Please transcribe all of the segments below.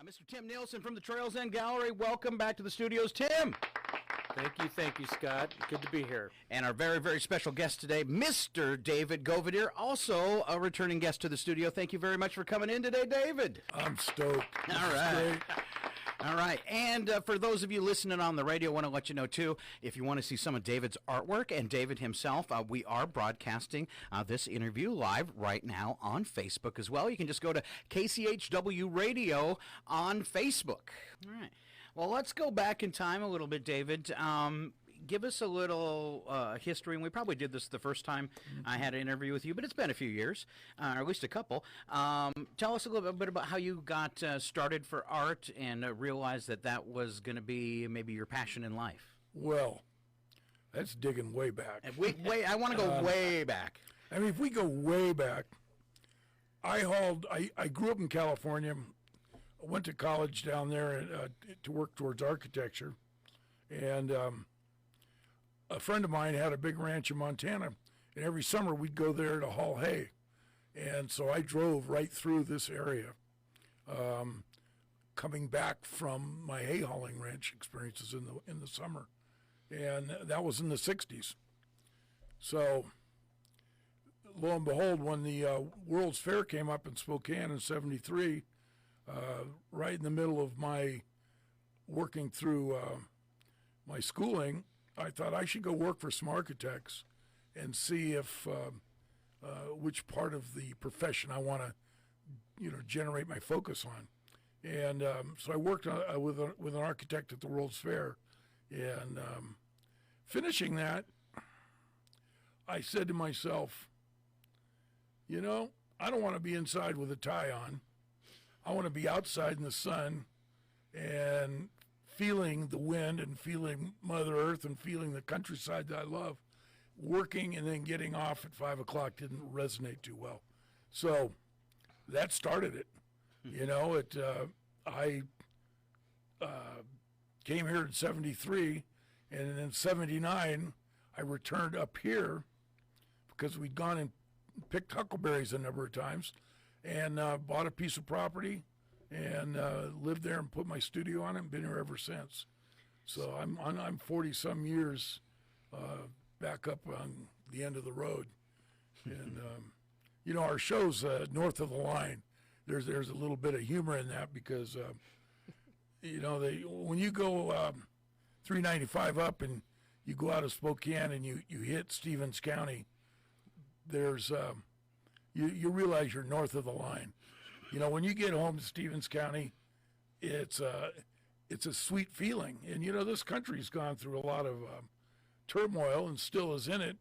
Mr. Tim Nielsen from the Trails End Gallery. Welcome back to the studios, Tim. Thank you, Scott. Good to be here. And our very, very special guest today, Mr. David Govedare, also a returning guest to the studio. Thank you very much for coming in today, David. I'm stoked. All right. All right. And for those of you listening on the radio, I want to let you know, too, if you want to see some of David's artwork and David himself, we are broadcasting this interview live right now on Facebook as well. You can just go to KCHW Radio on Facebook. All right. Well, let's go back in time a little bit, David. Give us a little history, and we probably did this the first time I had an interview with you, but it's been a few years, or at least a couple. Tell us a little bit about how you got started for art and realized that that was going to be maybe your passion in life. Well, that's digging way back. I want to go way back. I mean, if we go way back, I grew up in California. I went to college down there to work towards architecture, and a friend of mine had a big ranch in Montana, and every summer we'd go there to haul hay. And so I drove right through this area, coming back from my hay hauling ranch experiences in the summer. And that was in the 60s. So lo and behold, when the World's Fair came up in Spokane in 73, right in the middle of my working through my schooling, I thought I should go work for some architects and see if which part of the profession I want to, generate my focus on. And so I worked with an architect at the World's Fair, and finishing that, I said to myself, I don't want to be inside with a tie on. I want to be outside in the sun and feeling the wind and feeling Mother Earth and feeling the countryside that I love. Working and then getting off at 5 o'clock didn't resonate too well. So that started it. I came here in 73, and in 79, I returned up here because we'd gone and picked huckleberries a number of times, and bought a piece of property and lived there and put my studio on it and been here ever since. So I'm 40 some years back up on the end of the road. And our show's north of the line. There's a little bit of humor in that because when you go 395 up and you go out of Spokane and you hit Stevens County, there's you realize you're north of the line. When you get home to Stevens County, it's a sweet feeling. And this country's gone through a lot of turmoil and still is in it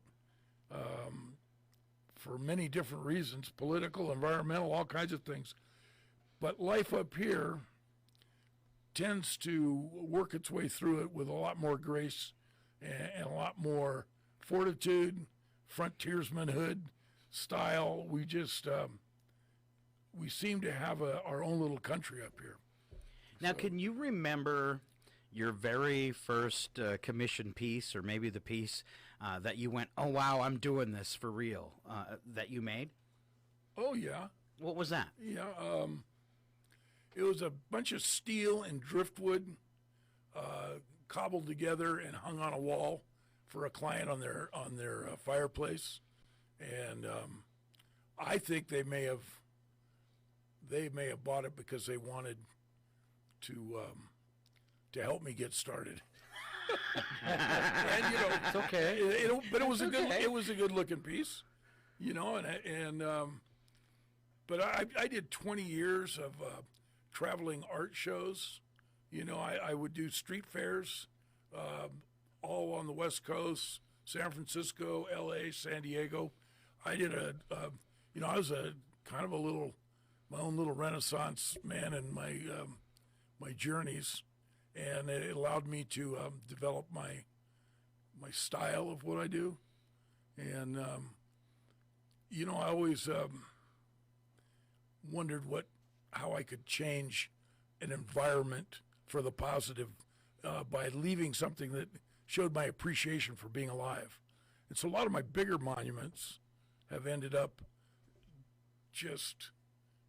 for many different reasons, political, environmental, all kinds of things. But life up here tends to work its way through it with a lot more grace and a lot more fortitude, frontiersmanhood, style. We just we seem to have our own little country up here. Now, can you remember your very first commission piece, or maybe the piece that you went, oh, wow, I'm doing this for real, that you made? Oh, yeah. What was that? Yeah, it was a bunch of steel and driftwood cobbled together and hung on a wall for a client on their fireplace. And I think they may have bought it because they wanted to help me get started. And it's okay. But it was a good looking piece, but I did 20 years of traveling art shows. I would do street fairs all on the West Coast, San Francisco, LA, San Diego. I did I was a kind of my own little Renaissance man in my journeys. and it allowed me to develop my style of what I do. And I always wondered how I could change an environment for the positive by leaving something that showed my appreciation for being alive. And so a lot of my bigger monuments have ended up just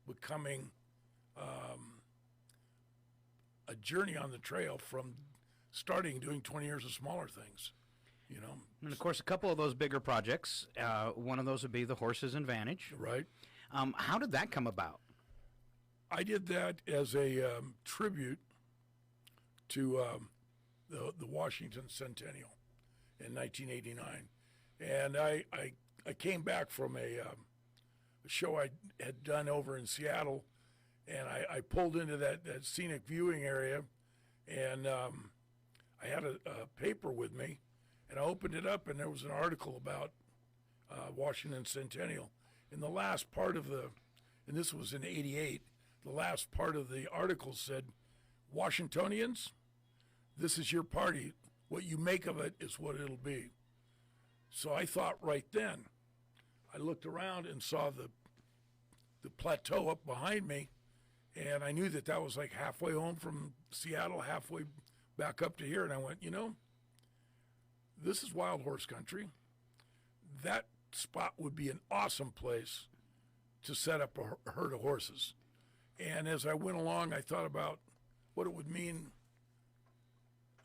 becoming a journey on the trail from starting doing 20 years of smaller things, And, of course, a couple of those bigger projects, one of those would be the Horses and Vantage. Right. How did that come about? I did that as a tribute to the Washington Centennial in 1989. And I came back from a show I had done over in Seattle, and I pulled into that scenic viewing area, and I had a paper with me, and I opened it up, and there was an article about Washington Centennial. In the last part of and this was in '88, the last part of the article said, "Washingtonians, this is your party. What you make of it is what it'll be." So I thought right then, I looked around and saw the plateau up behind me, and I knew that was like halfway home from Seattle, halfway back up to here, and I went, this is wild horse country. That spot would be an awesome place to set up a herd of horses. And as I went along, I thought about what it would mean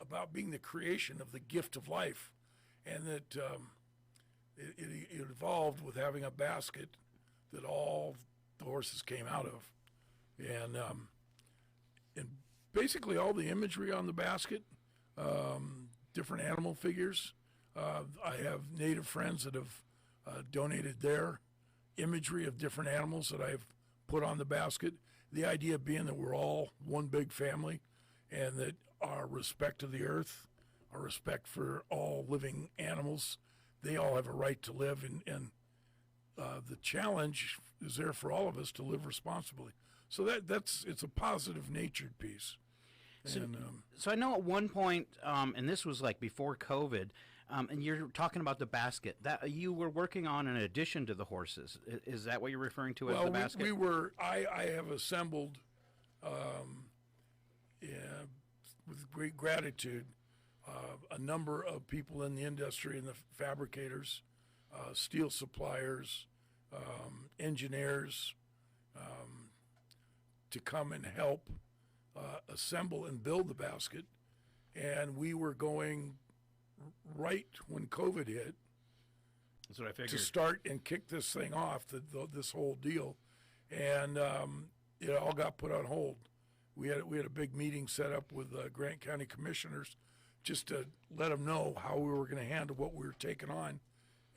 about being the creation of the gift of life, and that it evolved with having a basket that all the horses came out of, and basically all the imagery on the basket, different animal figures. I have native friends that have donated their imagery of different animals that I've put on the basket. The idea being that we're all one big family, and that our respect to the earth, our respect for all living animals, they all have a right to live, and the challenge is there for all of us to live responsibly. So it's a positive natured piece. So I know at one point, and this was like before COVID, and you're talking about the basket that you were working on in addition to the horses. Is that what you're referring to as the basket? I have assembled, with great gratitude, a number of people in the industry and the fabricators, steel suppliers, engineers, to come and help assemble and build the basket. And we were going right when COVID hit. That's what I figured. To start and kick this thing off, this whole deal, and it all got put on hold. We had a big meeting set up with Grant County commissioners, just to let them know how we were going to handle what we were taking on,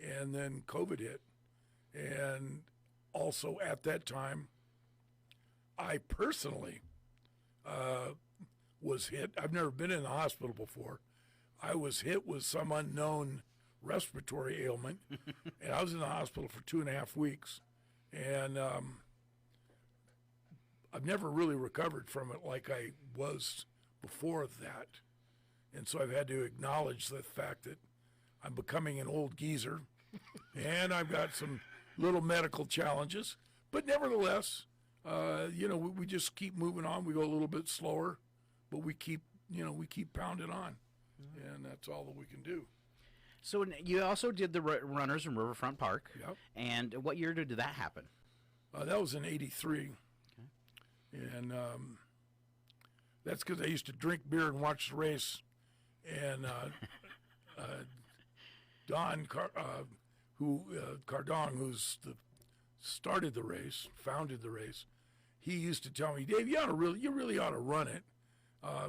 and then COVID hit, and also at that time, I personally was hit. I've never been in the hospital before. I was hit with some unknown respiratory ailment, and I was in the hospital for 2.5 weeks, and I've never really recovered from it like I was before that. And so I've had to acknowledge the fact that I'm becoming an old geezer, and I've got some little medical challenges, but nevertheless, we just keep moving on. We go a little bit slower, but we keep pounding on, and that's all that we can do. So you also did the Runners in Riverfront Park. Yep. And what year did that happen? That was in '83. Okay. And that's because I used to drink beer and watch the race. And Don Cardong, who's started the race, founded the race, he used to tell me, "Dave, you really ought to run it,"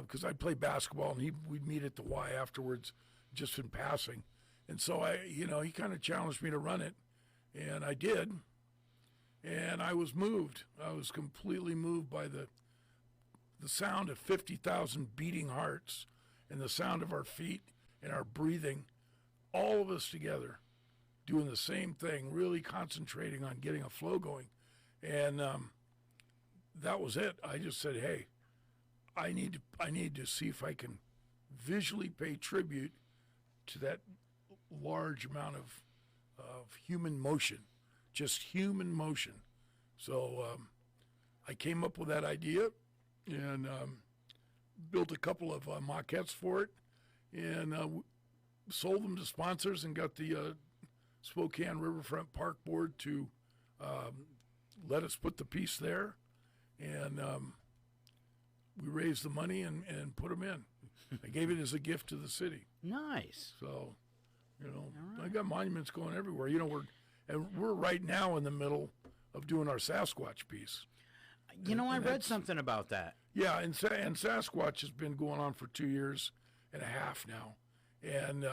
because I'd play basketball and we'd meet at the Y afterwards, just in passing. And so he kind of challenged me to run it, and I did. And I was moved. I was completely moved by the sound of 50,000 beating hearts, and the sound of our feet and our breathing, all of us together doing the same thing, really concentrating on getting a flow going. And that was it. I just said, hey, I need to see if I can visually pay tribute to that large amount of human motion, just human motion. So I came up with that idea and built a couple of maquettes for it, and sold them to sponsors and got the Spokane Riverfront Park Board to let us put the piece there, and we raised the money and put them in. I gave it as a gift to the city. Nice. So, right. I got monuments going everywhere. We're right now in the middle of doing our Sasquatch piece. I read something about that. Yeah, and Sasquatch has been going on for 2 years and a half now, and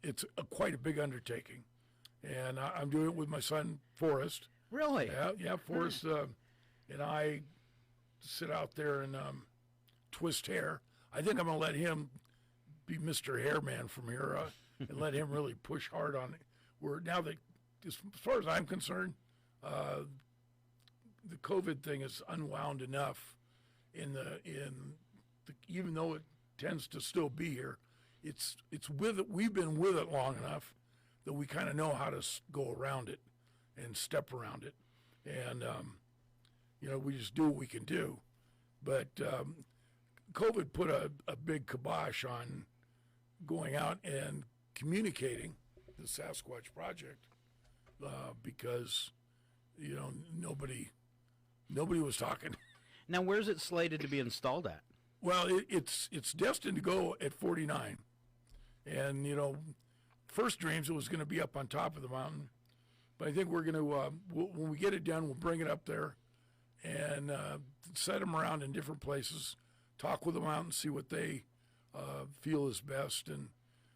it's quite a big undertaking. And I'm doing it with my son Forrest. Really? Yeah. Forrest and I sit out there and twist hair. I think I'm going to let him be Mr. Hairman from here and let him really push hard on it. As far as I'm concerned, the COVID thing is unwound enough even though it tends to still be here, it's with it. We've been with it long enough that we kind of know how to go around it and step around it, and we just do what we can do. But COVID put a big kibosh on going out and communicating the Sasquatch Project because nobody was talking. Now, where's it slated to be installed at? Well, it's destined to go at 49, and first dreams it was going to be up on top of the mountain, but I think we're going to when we get it done, we'll bring it up there and set them around in different places, talk with them out and see what they feel is best, and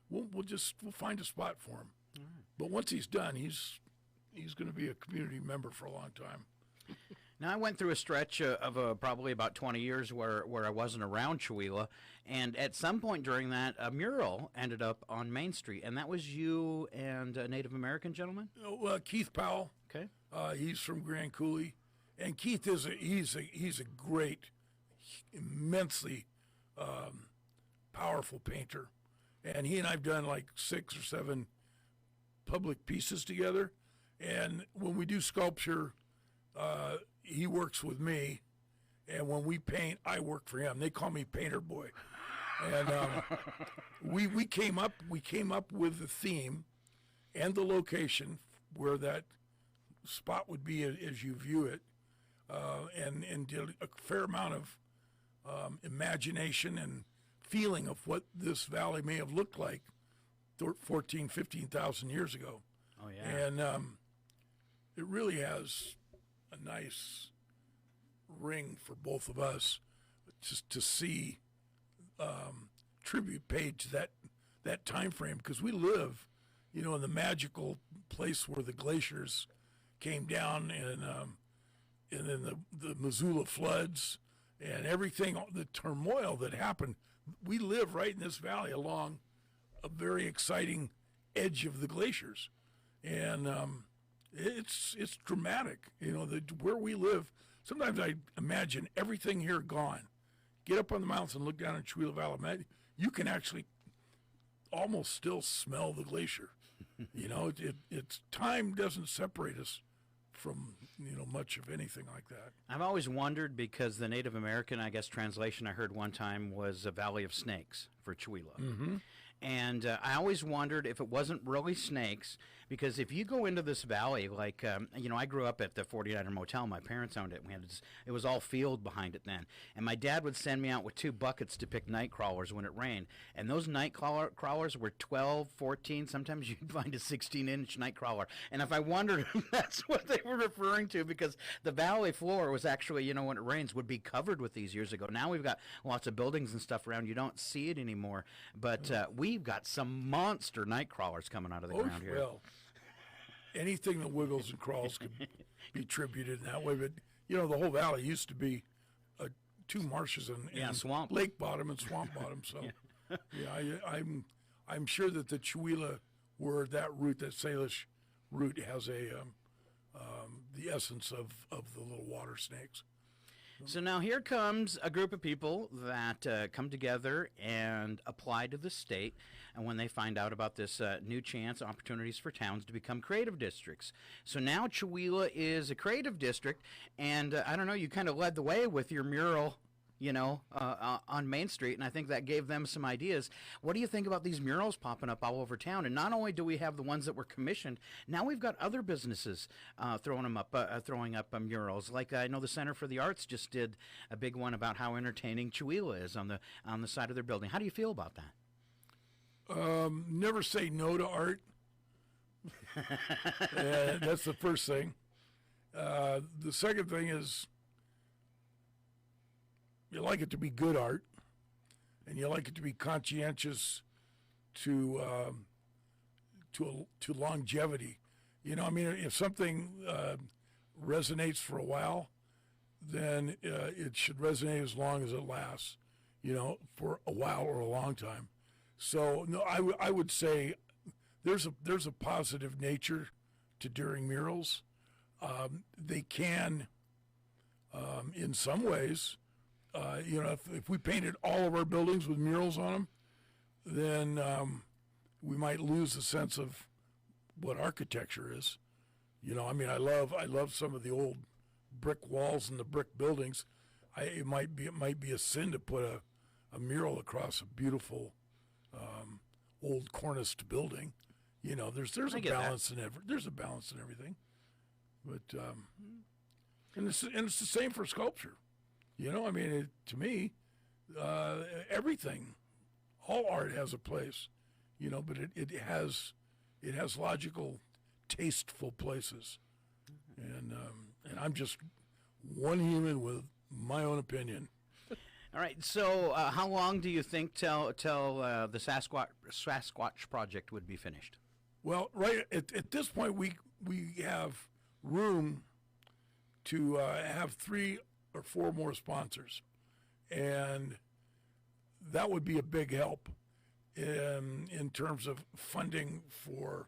we'll find a spot for him. Right. But once he's done, he's going to be a community member for a long time. Now, I went through a stretch of probably about 20 years where I wasn't around Chewelah, and at some point during that, a mural ended up on Main Street, and that was you and a Native American gentleman? Keith Powell. Okay. He's from Grand Coulee, and Keith he's a great, immensely powerful painter, and he and I've done like 6 or 7 public pieces together, and when we do sculpture, he works with me, and when we paint, I work for him. They call me Painter Boy, and we came up with the theme and the location where that spot would be as you view it, and did a fair amount of imagination and feeling of what this valley may have looked like 15,000 years ago. Oh yeah, and it really has a nice ring for both of us just to see tribute paid to that time frame, because we live in the magical place where the glaciers came down, and then the Missoula floods and everything, the turmoil that happened. We live right in this valley along a very exciting edge of the glaciers, and it's dramatic. Where we live, sometimes I imagine everything here gone. Get up on the mountains and look down at Chewelah Valley. You can actually almost still smell the glacier. It's time doesn't separate us from much of anything like that. I've always wondered, because the Native American, I guess, translation I heard one time was a Valley of Snakes for Chewelah. Mm-hmm. And I always wondered if it wasn't really snakes, because if you go into this valley, like, I grew up at the 49er Motel. My parents owned it. It was all field behind it then. And my dad would send me out with 2 buckets to pick night crawlers when it rained. And those night crawlers were 12, 14. Sometimes you'd find a 16-inch night crawler. And if I wondered if that's what they were referring to, because the valley floor was actually, when it rains, would be covered with these years ago. Now we've got lots of buildings and stuff around. You don't see it anymore. But we've got some monster night crawlers coming out of the ground here. Well, anything that wiggles and crawls could be attributed in that way. But the whole valley used to be 2 marshes and swamp, lake bottom and swamp bottom. So I'm sure that the Chewelah word, that Salish root, has the essence of the little water snakes. So now here comes a group of people that come together and apply to the state, and when they find out about this new chance, opportunities for towns to become creative districts. So now Chewelah is a creative district, and I don't know, you kind of led the way with your mural, on Main Street, and I think that gave them some ideas. What do you think about these murals popping up all over town? And not only do we have the ones that were commissioned, now we've got other businesses throwing up murals. Like I know the Center for the Arts just did a big one about how entertaining Chewelah is on the side of their building. How do you feel about that? Never say no to art. That's the first thing. The second thing is, you like it to be good art, and you like it to be conscientious to longevity. If something resonates for a while, then it should resonate as long as it lasts. For a while or a long time. So no, I would say there's a positive nature to doing murals. They can, in some ways. If we painted all of our buildings with murals on them, then we might lose the sense of what architecture is. I love some of the old brick walls and the brick buildings. It might be a sin to put a mural across a beautiful old corniced building. There's a balance there's a balance in everything, but and it's the same for sculpture. To me, everything, all art has a place, but it has logical, tasteful places, and I'm just one human with my own opinion. All right. So, how long do you think till the Sasquatch project would be finished? Well, right at this point, we have room to have 3 or 4 more sponsors, and that would be a big help in terms of funding for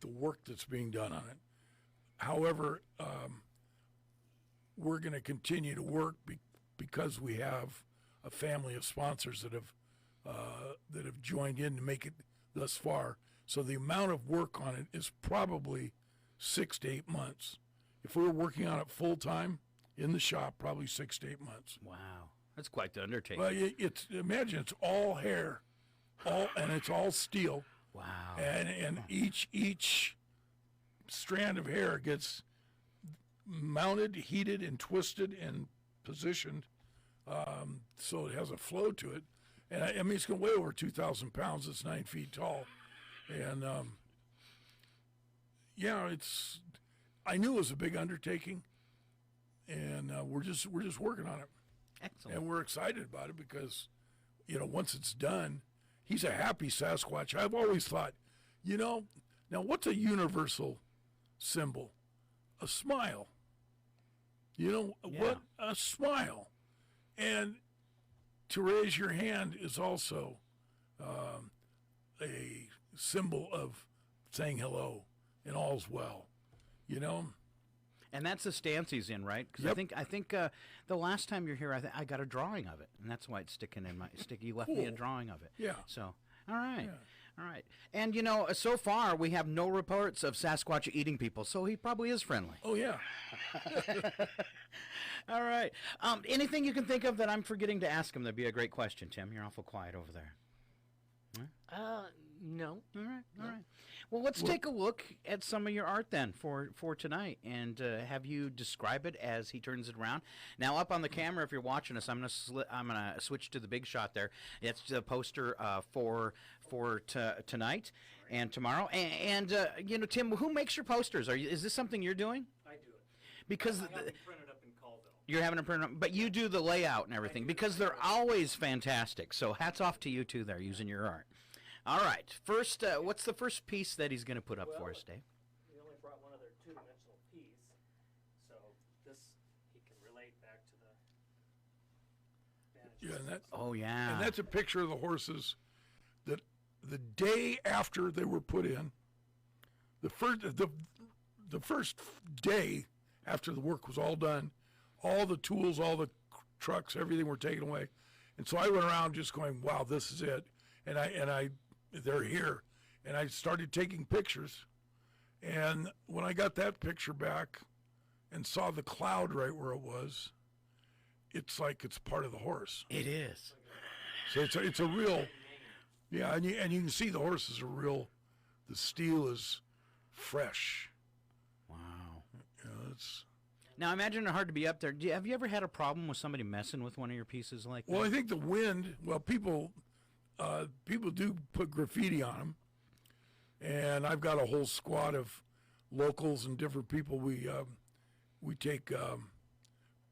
the work that's being done on it. However, we're going to continue to work because we have a family of sponsors that have joined in to make it thus far. So the amount of work on it is probably 6 to 8 months. If we were working on it full time in the shop, probably 6 to 8 months. Wow, that's quite the undertaking. Well, imagine it's all hair, and it's all steel. Wow. And each strand of hair gets mounted, heated, and twisted and positioned, so it has a flow to it. And it's going to weigh over 2,000 pounds. It's 9 feet tall, and I knew it was a big undertaking. And we're just working on it. Excellent. And we're excited about it because, once it's done, he's a happy Sasquatch. I've always thought, now what's a universal symbol? A smile. What? A smile. And to raise your hand is also a symbol of saying hello and all's well. And that's the stance he's in, right? Because Yep. I think the last time you're here, I got a drawing of it, and that's why it's sticking in my stick. You left me a Cool. drawing of it. Yeah. So, all right. Yeah. All right. And, so far we have no reports of Sasquatch eating people, so he probably is friendly. Oh, yeah. All right. Anything you can think of that I'm forgetting to ask him? That'd be a great question, Tim. You're awful quiet over there. No. All right. All right. Well, let's take a look at some of your art then for tonight, and have you describe it as he turns it around. Now, up on the camera, if you're watching us, I'm gonna switch to the big shot there. It's the poster for tonight and tomorrow. And Tim, who makes your posters? Is this something you're doing? I do it. Because I have them printed up in Colville. you're having a print, but you do the layout and everything because they're always fantastic. So hats off to you two there using your art. All right. First, what's the first piece that he's going to put up for us, Dave? We only brought one other two-dimensional piece, so this he can relate back to the Yeah, and Oh yeah. and that's a picture of the horses that the day after they were put in, the first day after the work was all done, all the tools, all the trucks, everything were taken away. And so I went around just going, wow, this is it. And they're here. And I started taking pictures. And when I got that picture back and saw the cloud right where it was, it's like it's part of the horse. It is. So it's a real, yeah, and you can see the horses are real. The steel is fresh. Wow. You know, it's. Now, I imagine it's hard to be up there. Have you ever had a problem with somebody messing with one of your pieces like that? Well, I think the wind. Well, people do put graffiti on them, and I've got a whole squad of locals and different people. We take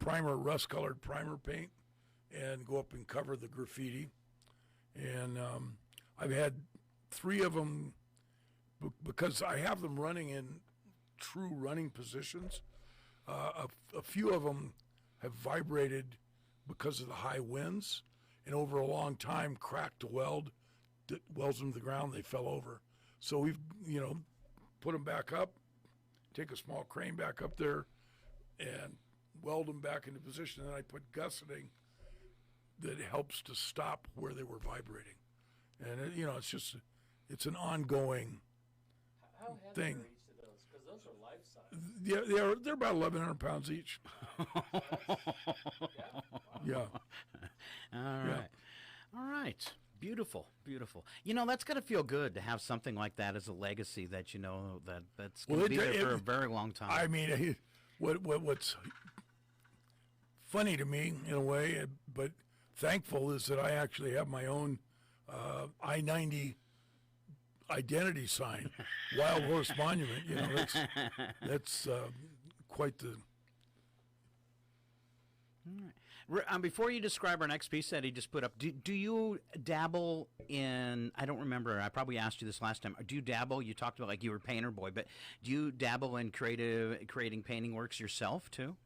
rust-colored primer paint, and go up and cover the graffiti. And I've had 3 of them because I have them running in true running positions. A few of them have vibrated because of the high winds, and over a long time cracked a weld that welds them to the ground. They fell over. So we've, put them back up, take a small crane back up there, and weld them back into position. And then I put gusseting that helps to stop where they were vibrating. And, it's an ongoing How heavy thing. are each of those? Because those are life size. Yeah, they're about 1,100 pounds each. Yeah. All right. All right. Beautiful, beautiful. That's got to feel good to have something like that as a legacy that that's going to be there for a very long time. I mean, what's funny to me in a way, but thankful, is that I actually have my own I-90 identity sign, Wild Horse Monument. That's quite the. Before you describe our next piece that he just put up, do you dabble in, I don't remember, I probably asked you this last time, do you dabble, you talked about like you were a painter boy, but do you dabble in creating painting works yourself too?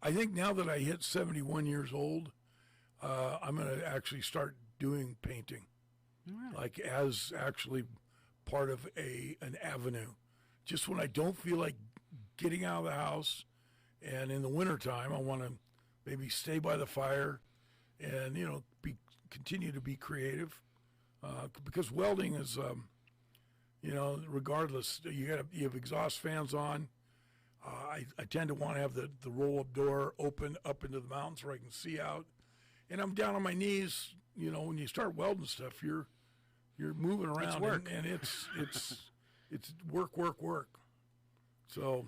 I think now that I hit 71 years old, I'm going to actually start doing painting, like as actually part of an avenue. Just when I don't feel like getting out of the house, and in the wintertime, I want to maybe stay by the fire and, continue to be creative. Because welding is, regardless, you have exhaust fans on. I tend to want to have the roll-up door open up into the mountains where I can see out. And I'm down on my knees. When you start welding stuff, you're moving around. It's work. And it's work. So.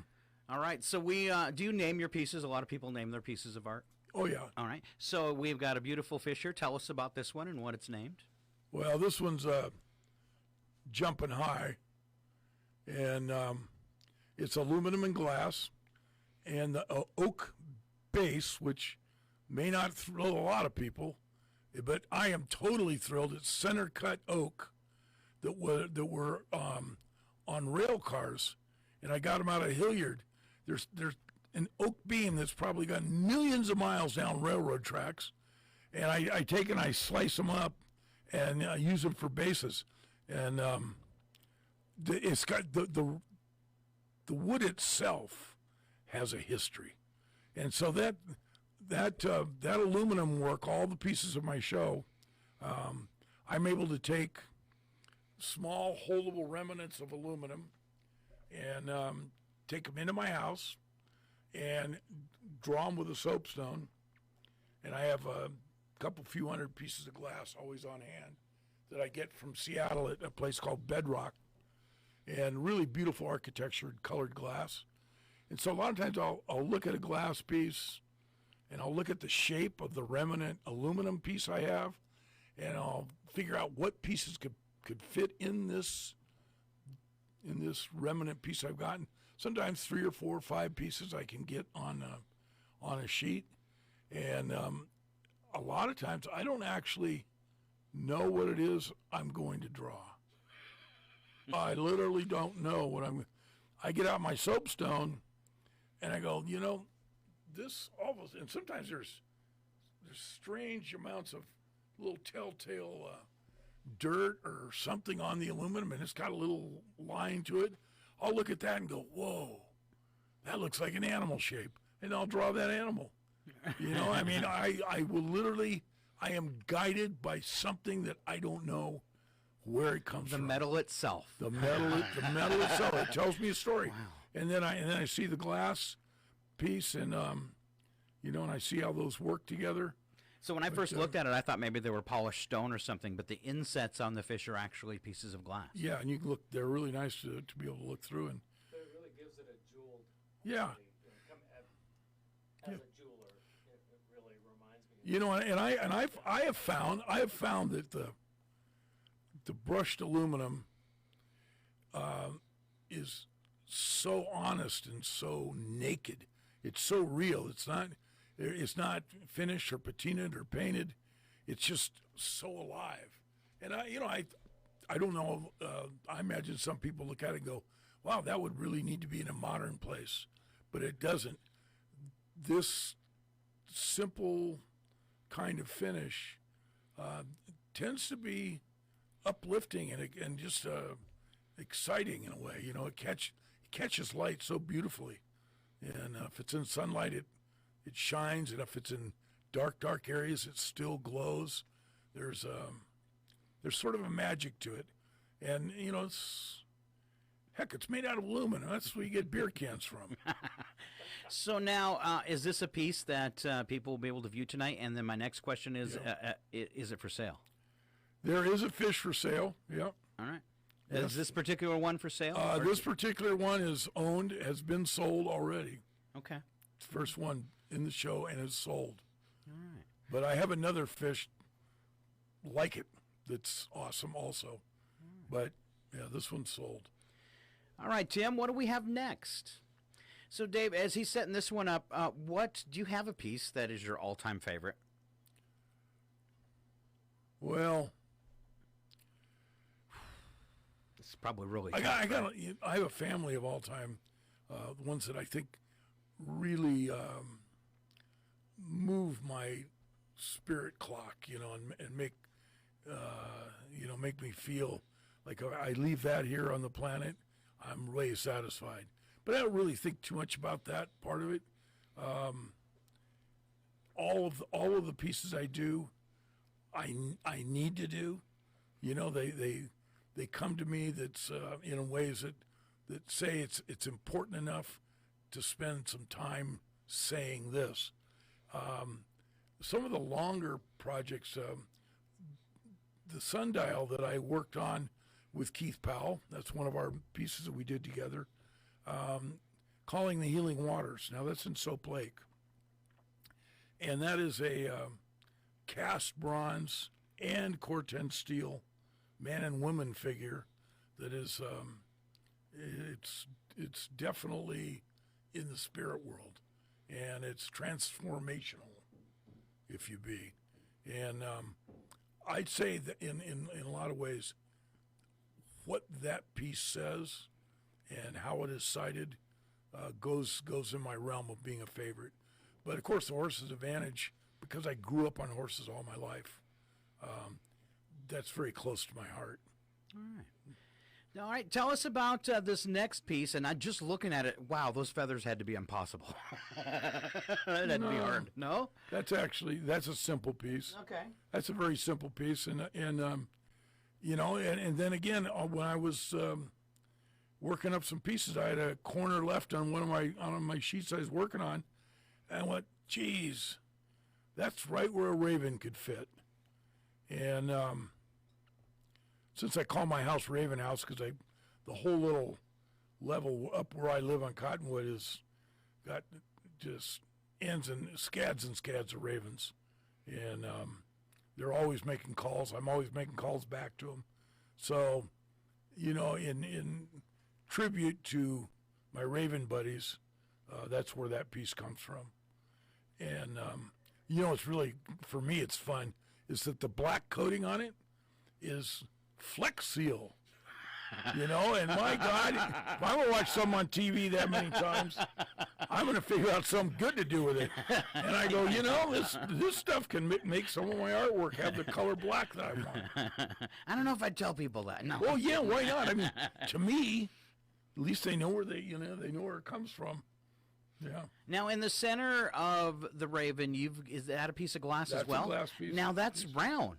All right. So do you name your pieces? A lot of people name their pieces of art. Oh, yeah. All right. So we've got a beautiful fish here. Tell us about this one and what it's named. Well, this one's Jumping High, and it's aluminum and glass, and the oak base, which may not thrill a lot of people, but I am totally thrilled. It's center cut oak that were on rail cars, and I got them out of Hilliard. There's an oak beam that's probably got millions of miles down railroad tracks, and I take and I slice them up and use them for bases. And it's got the wood itself has a history, and so that aluminum work, all the pieces of my show, I'm able to take small holdable remnants of aluminum and take them into my house and draw them with a soapstone. And I have a few hundred pieces of glass always on hand that I get from Seattle at a place called Bedrock, and really beautiful architecture, colored glass. And so a lot of times I'll look at a glass piece and I'll look at the shape of the remnant aluminum piece I have, and I'll figure out what pieces could fit in this remnant piece I've gotten. Sometimes 3 or 4 or 5 pieces I can get on a sheet, and a lot of times I don't actually know what it is I'm going to draw. I literally don't know I get out my soapstone and I go, this almost, and sometimes there's strange amounts of little telltale dirt or something on the aluminum, and it's got a little line to it. I'll look at that and go, whoa, that looks like an animal shape, and I'll draw that animal. You know, I mean, I will literally, I am guided by something that I don't know where it comes from. The metal itself. The metal itself. It tells me a story. Wow. And then I see the glass piece, and you know, and I see how those work together. So when I first looked at it, I thought maybe they were polished stone or something, but the insets on the fish are actually pieces of glass. Yeah, and you can look, they're really nice to be able to look through. And But it really gives it a jeweled yeah. quality. As a jeweler, it really reminds me of you know, and I have found that the brushed aluminum is so honest and so naked. It's so real. It's not finished or patinaed or painted. It's just so alive. And I don't know. I imagine some people look at it and go, "Wow, that would really need to be in a modern place," but it doesn't. This simple kind of finish tends to be uplifting and just exciting in a way. You know, it catches light so beautifully, and if it's in sunlight, it shines, and if it's in dark areas, it still glows. There's sort of a magic to it, and you know, it's made out of aluminum. That's where you get beer cans from. So now, is this a piece that people will be able to view tonight? And then my next question is it for sale? There is a fish for sale. Yep. All right. Yes. Is this particular one for sale? This particular one is owned, has been sold already. Okay. It's the first one in the show and is sold. All right. But I have another fish like it that's awesome also. But yeah, this one's sold. All right, Tim, what do we have next? So, Dave, as he's setting this one up, what do you have a piece that is your all-time favorite? Well, it's probably really I tough, have a family of all-time, the ones that I think really move my spirit clock, you know, and make make me feel like I leave that here on the planet, I'm way satisfied. But I don't really think too much about that part of it. All of the pieces I do, I need to do. You know, they come to me that's in ways that say it's important enough to spend some time saying this. Some of the longer projects, the sundial that I worked on with Keith Powell, that's one of our pieces that we did together. Calling the Healing Waters. Now that's in Soap Lake, and that is a cast bronze and Corten steel man and woman figure that is it's definitely in the spirit world, and it's transformational, if you be. And I'd say that in a lot of ways, what that piece says and how it is cited goes in my realm of being a favorite. But of course, the Horse's Advantage, because I grew up on horses all my life, that's very close to my heart. All right. All right, tell us about this next piece. And I'm just looking at it. Wow, those feathers had to be impossible. That had to be hard. No? That's a simple piece. Okay. That's a very simple piece. And you know, and then again, when I was working up some pieces, I had a corner left on one of my sheets I was working on, and I went, geez, that's right where a raven could fit. And since I call my house Raven House, because the whole little level up where I live on Cottonwood is got just ends and scads of ravens, and they're always making calls. I'm always making calls back to them. So, you know, in tribute to my raven buddies, that's where that piece comes from. And you know, it's really, for me, it's fun, is that the black coating on it is Flex Seal. You know, and my God, if I'm going to watch something on TV that many times, I'm going to figure out something good to do with it. And I go, you know, this stuff can make some of my artwork have the color black that I want. I don't know if I'd tell people that. No. Well, yeah, why not? I mean, to me, at least they know where they know where it comes from. Yeah. Now, in the center of the Raven, is that a piece of glass That's as well? a glass piece. Now that's round,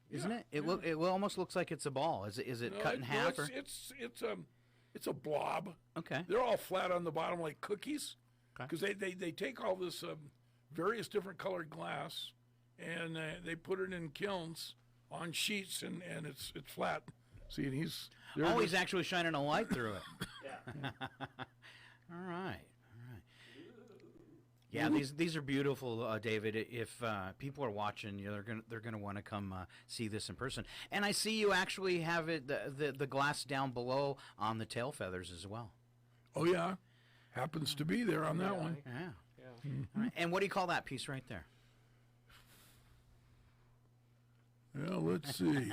isn't Yeah, it? It yeah. almost looks like it's a ball. Is it No, cut in half? Or? It's a blob. Okay. They're all flat on the bottom like cookies, Okay. because they take all this various different colored glass, and they put it in kilns on sheets, and it's flat. See, and he's Actually shining a light through it. Yeah. All right. Yeah, these are beautiful, David. If people are watching, they're gonna want to come see this in person. And I see you actually have it the glass down below on the tail feathers as well. Oh yeah, happens to be there on that Yeah. one. Yeah. Yeah. All right. And what do you call that piece right there? Yeah, let's see.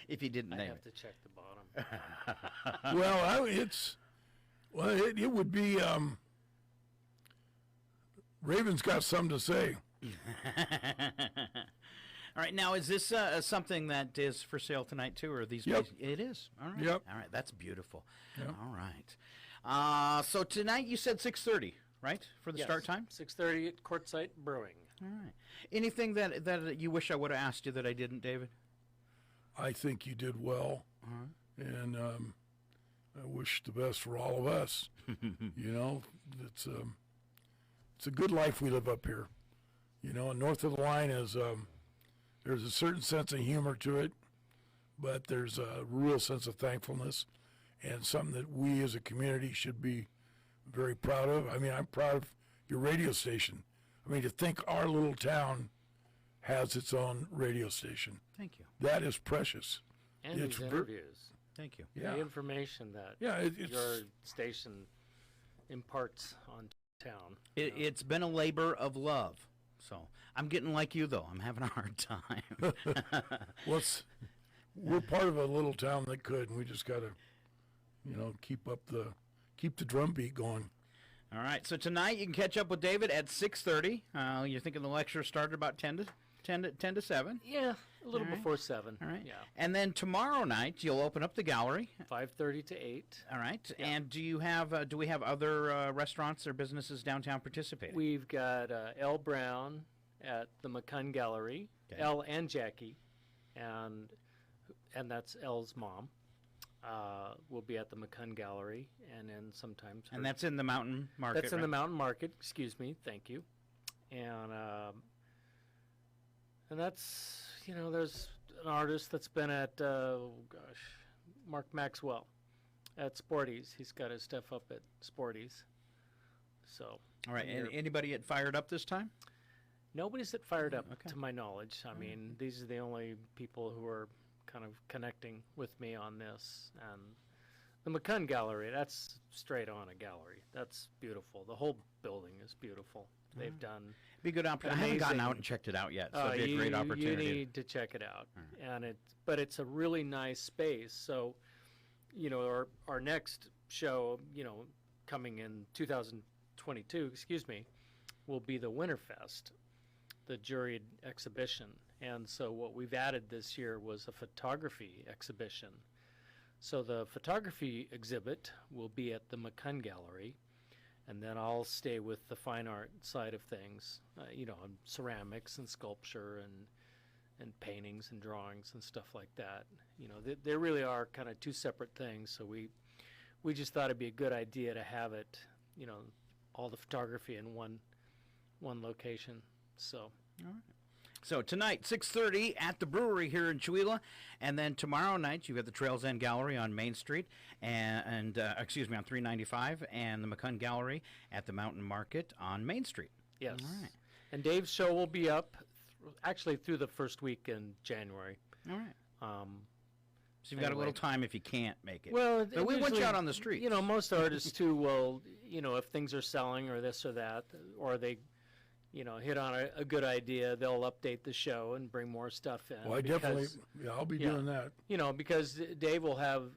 If you didn't I name have it. to check the bottom. Well, it would be. Raven's got something to say. All right. Now, is this something that is for sale tonight too, or are these? Yep. It is. All right. Yep. All right. That's beautiful. Yep. All right. So tonight you said 6:30, right, for the Yes, start time? 6:30 at Quartzsite Brewing. All right. Anything that you wish I would have asked you that I didn't, David? I think you did well, and I wish the best for all of us. It's a good life we live up here. And north of the line is there's a certain sense of humor to it, but there's a real sense of thankfulness, and something that we as a community should be very proud of. I mean, I'm proud of your radio station. I mean, to think our little town has its own radio station. Thank you. That is precious. And It's these ver- interviews. Thank you. Yeah. The information that Yeah, it's your station imparts on town. It's been a labor of love. So I'm getting like you, though. I'm having a hard time. we're part of a little town that could, and we just got to, keep the drumbeat going. All right. So tonight you can catch up with David at 6:30. You're thinking the lecture started about 10 to 7. Yeah, a little All right. before 7. All right. Yeah. And then tomorrow night you'll open up the gallery. 5:30 to 8. All right. Yeah. And do we have other restaurants or businesses downtown participating? We've got L. Brown at the McCunn Gallery, Okay. L and Jackie, and that's L's mom. Will be at the McCunn Gallery, and then sometimes. And that's in the Mountain Market. That's in right? the Mountain Market. Excuse me. Thank you. And that's there's an artist that's been at Mark Maxwell at Sporty's. He's got his stuff up at Sporty's. So. All right. and And anybody get fired up this time? Nobody's that fired up, Okay. to my knowledge. I mean, these are the only people who are kind of connecting with me on this. And the McCunn Gallery, that's straight on a gallery. That's beautiful. The whole building is beautiful. They've done. Be a good opportunity. I haven't gotten Amazing. out and checked it out yet, so it'd be a great You opportunity. need to check it out. But it's a really nice space. So, our next show, coming in 2022, will be the Winterfest, the juried exhibition. And so what we've added this year was a photography exhibition. So the photography exhibit will be at the McCunn Gallery, and then I'll stay with the fine art side of things, on ceramics and sculpture and paintings and drawings and stuff like that. They really are kind of two separate things. So we just thought it'd be a good idea to have it, all the photography in one location. So. All right. So tonight, 6:30 at the brewery here in Chewelah, and then tomorrow night you've got the Trails End Gallery on Main Street, and on 395, and the McCunn Gallery at the Mountain Market on Main Street. Yes. All right. And Dave's show will be up actually through the first week in January. All right. Um, So you've got a Anyway. little time if you can't make it. well, but we want you usually, out on the street. Most artists too will, if things are selling or this or that, or they, hit on a good idea, they'll update the show and bring more stuff in. Well, I'll be doing that. Because Dave will have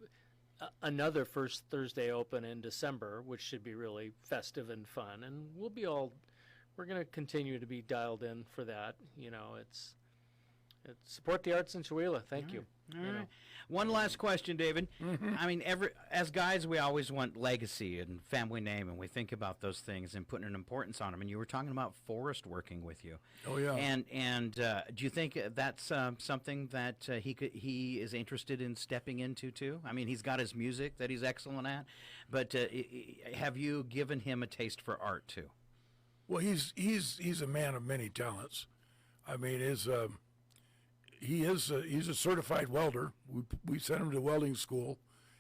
another first Thursday open in December, which should be really festive and fun, and we're going to continue to be dialed in for that. Support the arts in Chihuahua. Thank you. All right. One last question, David. I mean, as guys, we always want legacy and family name, and we think about those things and putting an importance on them. And you were talking about Forrest working with you. Oh yeah. And do you think that's something that he is interested in stepping into too? I mean, he's got his music that he's excellent at, but have you given him a taste for art too? Well, he's a man of many talents. I mean, he's a certified welder. We sent him to welding school.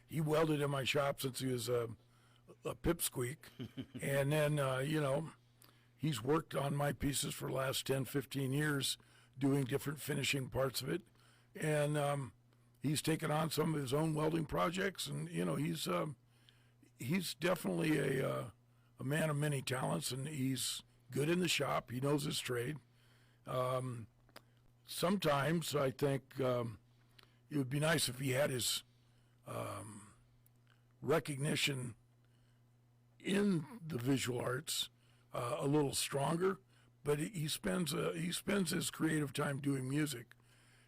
He welded in my shop since he was a pipsqueak. And then, he's worked on my pieces for the last 10, 15 years, doing different finishing parts of it. And he's taken on some of his own welding projects. And, he's definitely a man of many talents, and he's good in the shop. He knows his trade. Sometimes I think it would be nice if he had his recognition in the visual arts a little stronger, but he spends his creative time doing music.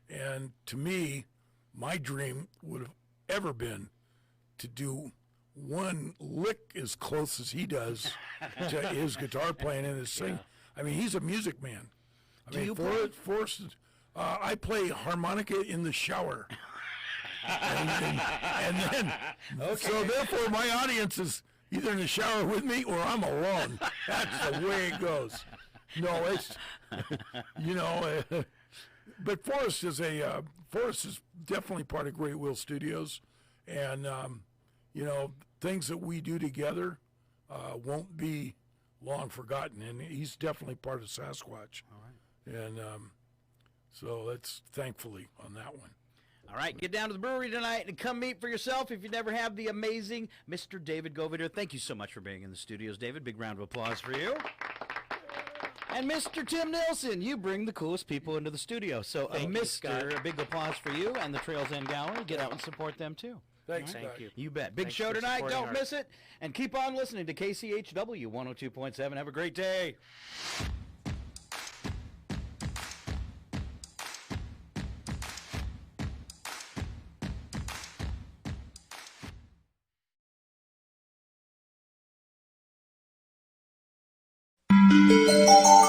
And to me, my dream would have ever been to do one lick as close as he does to his guitar playing and his singing. I mean, he's a music man. Forrest, I play harmonica in the shower. and then, so therefore my audience is either in the shower with me or I'm alone. That's the way it goes. No, it's, but Forrest is definitely part of Great Wheel Studios. And, things that we do together won't be long forgotten. And he's definitely part of Sasquatch. All right. And so that's thankfully on that one. All right, get down to the brewery tonight and come meet for yourself if you never have the amazing Mr. David Govedare. Thank you so much for being in the studios, David. Big round of applause for you. And Mr. Tim Nilsson, you bring the coolest people into the studio. So a big applause for you and the Trails End Gallery. Get out and support them too. Thanks, Thank you. You bet. Big Thanks show for tonight. supporting Don't art. miss it. And keep on listening to KCHW 102.7. Have a great day. Thank you.